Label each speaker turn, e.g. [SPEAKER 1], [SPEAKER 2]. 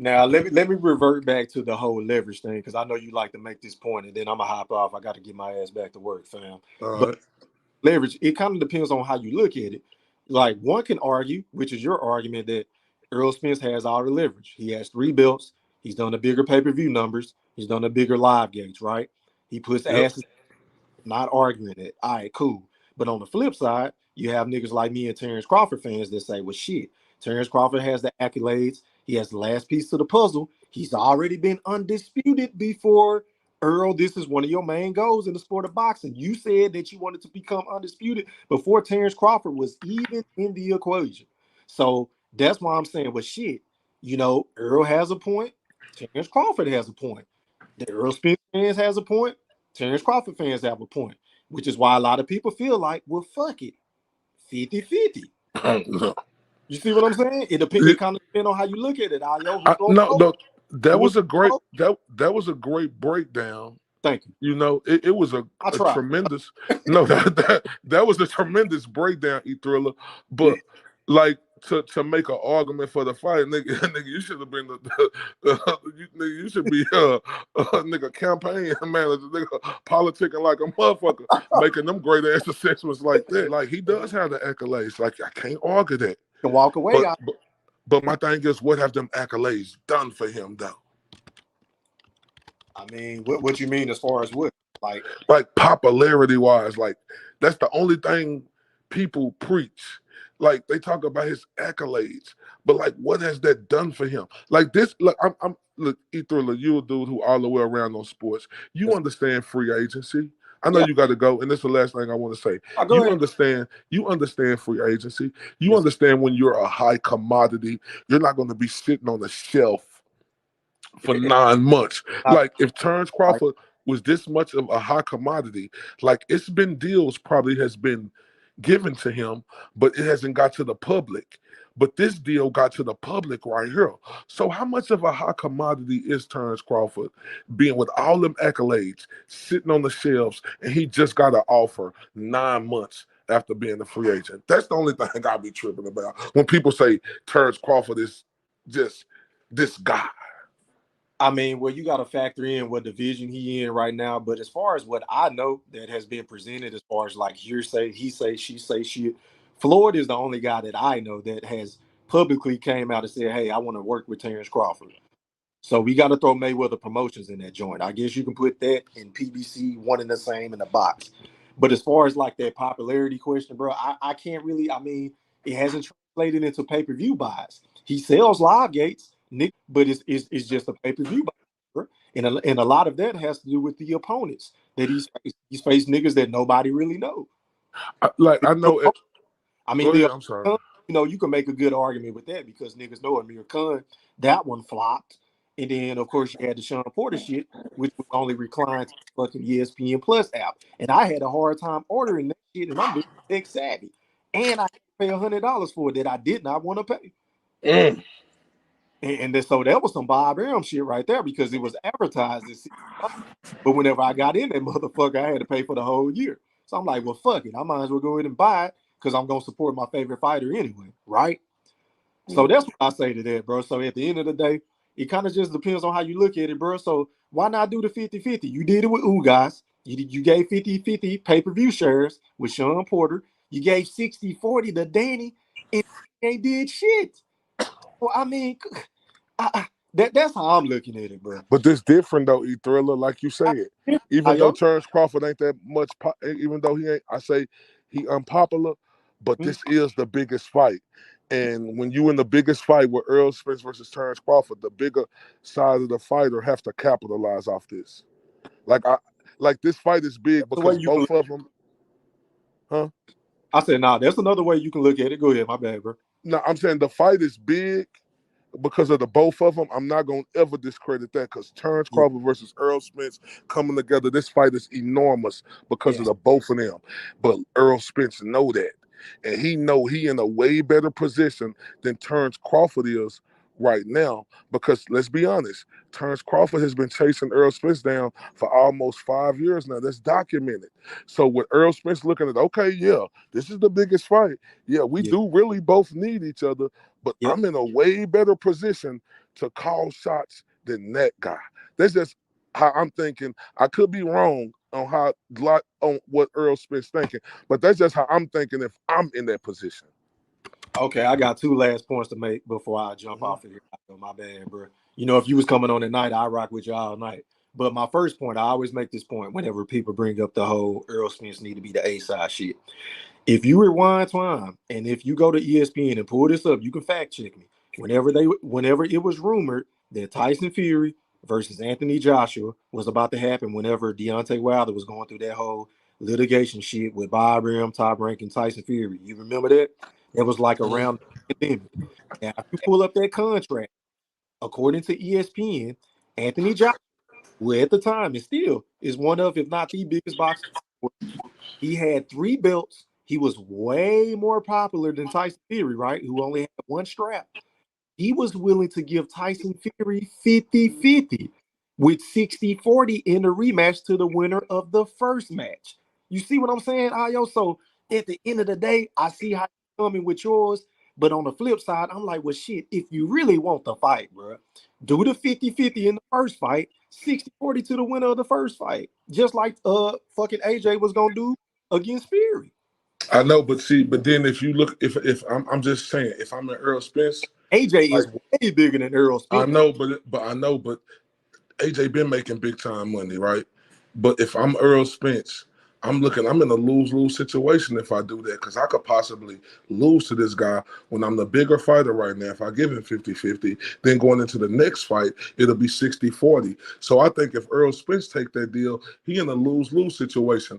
[SPEAKER 1] Now let me revert back to the whole leverage thing because I know you like to make this point, and then I'm gonna hop off. I got to get my ass back to work, fam.
[SPEAKER 2] All
[SPEAKER 1] But
[SPEAKER 2] right.
[SPEAKER 1] leverage, it kind of depends on how you look at it. Like one can argue, which is your argument, that Errol Spence has all the leverage. He has three belts. He's done the bigger pay-per-view numbers. He's done the bigger live gates, right? He puts
[SPEAKER 2] Yep.
[SPEAKER 1] asses. Not arguing it. All right, cool. But on the flip side, you have niggas like me and Terence Crawford fans that say, well, shit, Terence Crawford has the accolades. He has the last piece to the puzzle. He's already been undisputed before. Earl, this is one of your main goals in the sport of boxing. You said that you wanted to become undisputed before Terence Crawford was even in the equation. So that's why I'm saying, well, shit, Earl has a point. Terence Crawford has a point. The Earl Spence fans has a point. Terence Crawford fans have a point, which is why a lot of people feel like, well, fuck it, 50-50. You see what I'm saying? It kind of depends on how you look at it. Who
[SPEAKER 2] No,
[SPEAKER 1] go?
[SPEAKER 2] no, that
[SPEAKER 1] Who
[SPEAKER 2] was a great
[SPEAKER 1] go?
[SPEAKER 2] that was a great breakdown.
[SPEAKER 1] Thank you.
[SPEAKER 2] It was a
[SPEAKER 1] I tried.
[SPEAKER 2] tremendous no that was a tremendous breakdown, E Thriller. But like to make an argument for the fight, nigga, nigga, you should have been you should be nigga campaign manager, nigga, politicking like a motherfucker, making them great ass assessments like that. Like he does have the accolades. Like I can't argue that.
[SPEAKER 1] Can walk away.
[SPEAKER 2] But but my thing is, what have them accolades done for him though?
[SPEAKER 1] I mean, what you mean as far as what?
[SPEAKER 2] Like popularity wise, like that's the only thing people preach. Like they talk about his accolades, but like what has that done for him? Like this, look, I'm look, Ether, you a dude who all the way around on sports. You understand free agency. I know
[SPEAKER 1] Yeah.
[SPEAKER 2] you got to go, and this is the last thing I want to say.
[SPEAKER 1] Go ahead.
[SPEAKER 2] You understand free agency. You
[SPEAKER 1] Yes.
[SPEAKER 2] understand when you're a high commodity, you're not going to be sitting on the shelf for 9 months. Like if Terence Crawford was this much of a high commodity, like it's been deals probably has been given to him, but it hasn't got to the public. But this deal got to the public right here. So how much of a high commodity is Terence Crawford being with all them accolades, sitting on the shelves, and he just got an offer 9 months after being a free agent? That's the only thing I be tripping about when people say Terence Crawford is just this guy.
[SPEAKER 1] I mean, well, you got to factor in what division he in right now. But as far as what I know that has been presented, as far as like hearsay, he say, she say, shit, Floyd is the only guy that I know that has publicly came out and said, "Hey, I want to work with Terence Crawford." So we got to throw Mayweather Promotions in that joint. I guess you can put that in PBC, one and the same in the box. But as far as like that popularity question, bro, I can't really. I mean, it hasn't translated into pay-per-view buys. He sells live gates, Nick, but it's just a pay-per-view buy, bro. And a lot of that has to do with the opponents that he's faced niggas that nobody really know.
[SPEAKER 2] I know it.
[SPEAKER 1] I mean,
[SPEAKER 2] Go ahead, I'm sorry.
[SPEAKER 1] you can make a good argument with that because niggas know Amir Khan, that one flopped. And then, of course, you had the Sean Porter shit, which was only reclined to the fucking ESPN Plus app. And I had a hard time ordering that shit, and I'm tech savvy. And I had to pay $100 for it that I did not want to pay. And so that was some Bob Arum shit right there because it was advertised as $60. But whenever I got in that motherfucker, I had to pay for the whole year. So I'm like, well, fuck it. I might as well go ahead and buy it because I'm going to support my favorite fighter anyway, right? So that's what I say to that, bro. So at the end of the day, it kind of just depends on how you look at it, bro. So why not do the 50-50? You did it with guys. You gave 50-50 pay-per-view shares with Sean Porter. You gave 60-40 to Danny, and they did shit. Well, I mean, that's how I'm looking at it, bro.
[SPEAKER 2] But this different though, E Thriller, like you said. Even though Terence Crawford ain't that much, even though he ain't, I say he unpopular, but this is the biggest fight. And when you in the biggest fight with Errol Spence versus Terence Crawford, the bigger side of the fighter have to capitalize off this. Like this fight is big because both of them. Huh?
[SPEAKER 1] I said, nah, that's another way you can look at it. Go ahead, my bad, bro.
[SPEAKER 2] No, I'm saying the fight is big because of the both of them. I'm not going to ever discredit that because Terence Crawford versus Errol Spence coming together, this fight is enormous because of the both of them. But Errol Spence know that. And he know he in a way better position than Terence Crawford is right now because let's be honest, Terence Crawford has been chasing Errol Spence down for almost 5 years now. That's documented. So with Errol Spence looking at, okay, yeah, this is the biggest fight. Yeah, we do really both need each other, but
[SPEAKER 1] Yep.
[SPEAKER 2] I'm in a way better position to call shots than that guy. That's just how I'm thinking. I could be wrong on on what Errol Spence thinking, but that's just how I'm thinking if I'm in that position.
[SPEAKER 1] Okay, I got two last points to make before I jump
[SPEAKER 2] Mhm.
[SPEAKER 1] off of here. My bad, bro. You know, if you was coming on at night, I rock with you all night. But my first point, I always make this point whenever people bring up the whole Earl Spence need to be the A side shit. If you rewind time and if you go to ESPN and pull this up, you can fact check me. Whenever it was rumored that Tyson Fury versus Anthony Joshua was about to happen, whenever Deontay Wilder was going through that whole litigation shit with Bob Rim, Top Rank, and Tyson Fury, you remember that? It was like around the pandemic. Now, if you pull up that contract, according to ESPN, Anthony Joshua, who at the time and still is one of, if not the biggest boxer, he had 3 belts. He was way more popular than Tyson Fury, right? Who only had one strap. He was willing to give Tyson Fury 50-50 with 60-40 in the rematch to the winner of the first match. You see what I'm saying, Ayo? So at the end of the day, I see how you're coming with yours. But on the flip side, I'm like, well, shit, if you really want the fight, bro, do the 50-50 in the first fight, 60-40 to the winner of the first fight. Just like fucking AJ was gonna do against Fury.
[SPEAKER 2] I know, but see, but then if you look, if I'm just saying, if I'm in Earl Spence,
[SPEAKER 1] AJ
[SPEAKER 2] like
[SPEAKER 1] is way bigger than Errol
[SPEAKER 2] I
[SPEAKER 1] Spence.
[SPEAKER 2] know, but I know, but AJ been making big time money, right? But if I'm Earl Spence, I'm in a lose-lose situation if I do that because I could possibly lose to this guy when I'm the bigger fighter right now. If I give him 50-50, then going into the next fight, it'll be 60-40. So I think if Earl Spence take that deal, he in a lose-lose situation.